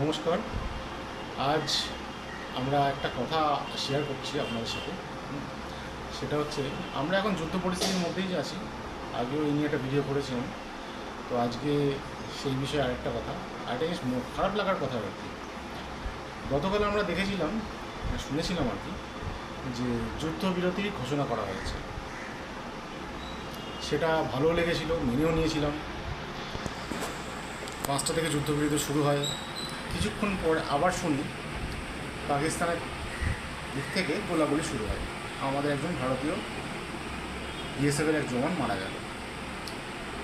নমস্কার। আজ আমরা একটা কথা শেয়ার করছি আপনাদের সাথে। সেটা হচ্ছে আমরা এখন যুদ্ধ পরিস্থিতির মধ্যেই যে আছি। আগেও এই নিয়ে একটা ভিডিও করেছিলাম। তো আজকে সেই বিষয়ে আরেকটা কথা, আরেকটা জিনিস খারাপ লাগার কথা আর কি। গতকাল আমরা দেখেছিলাম, শুনেছিলাম আর কি, যে যুদ্ধবিরতির ঘোষণা করা হয়েছে। সেটা ভালো লেগেছিল, মেনেও নিয়েছিলাম। 5টা থেকে যুদ্ধবিরতি শুরু হয়। কিছুক্ষণ পর আবার শুনি পাকিস্তানের দিক থেকে গোলাগুলি শুরু হয়। আমাদের একজন ভারতীয় বিএসএফের এক জওয়ান মারা গেল।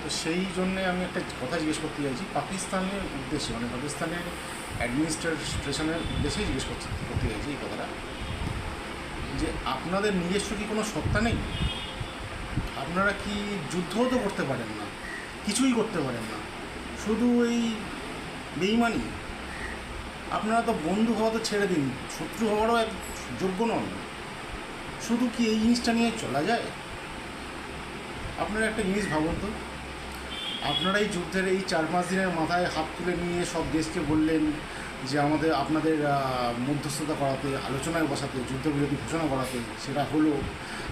তো সেই জন্যে আমি একটা কথা জিজ্ঞেস করতে চাইছি পাকিস্তানের উদ্দেশ্যে, মানে পাকিস্তানের অ্যাডমিনিস্ট্রেশনের উদ্দেশ্যেই জিজ্ঞেস করতে চাইছি এই কথাটা, যে আপনাদের নিজস্ব কি কোনো সত্তা নেই? আপনারা কি যুদ্ধও তো করতে পারেন না, কিছুই করতে পারেন না, শুধু এই বেইমানি? আপনারা তো বন্ধু হওয়া তো ছেড়ে দিন, শত্রু হওয়ারও এক যোগ্য নন। শুধু কি এই জিনিসটা নিয়ে চলা যায়? আপনারা একটা জিনিস ভাবুন তো, আপনারা এই যুদ্ধের এই 4-5 দিনের মাথায় হাত তুলে নিয়ে সব দেশকে বললেন যে আপনাদের মধ্যস্থতা করাতে, আলোচনায় বসাতে, যুদ্ধবিরতি ঘোষণা করাতে, সেটা হলো।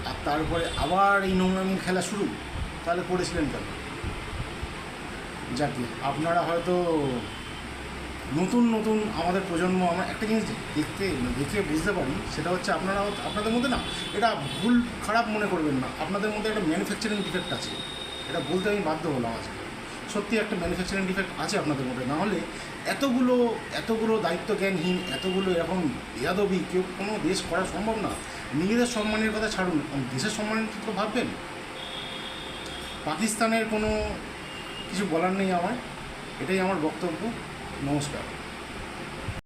আর তারপরে আবার এই নোংরামির খেলা শুরু। তাহলে করেছিলেন কেন? যাকে আপনারা হয়তো নতুন নতুন আমাদের প্রজন্ম, আমরা একটা জিনিস দেখে বুঝতে পারি, সেটা হচ্ছে আপনাদের মধ্যে না, এটা ভুল খারাপ মনে করবেন না, আপনাদের মধ্যে একটা ম্যানুফ্যাকচারিং ডিফেক্ট আছে। এটা বলতে আমি বাধ্য হলাম আজকে। সত্যি একটা ম্যানুফ্যাকচারিং ডিফেক্ট আছে আপনাদের মধ্যে, না হলে এতগুলো দায়িত্বজ্ঞানহীন, এতগুলো এরকম বেয়াদবি কেউ কোনো দেশ করা সম্ভব না। নিজেদের সম্মানের কথা ছাড়ুন, দেশের সম্মানের তো ভাববেন। পাকিস্তানের কোনো কিছু বলার নেই আমার, এটাই আমার বক্তব্য। নমস্কার।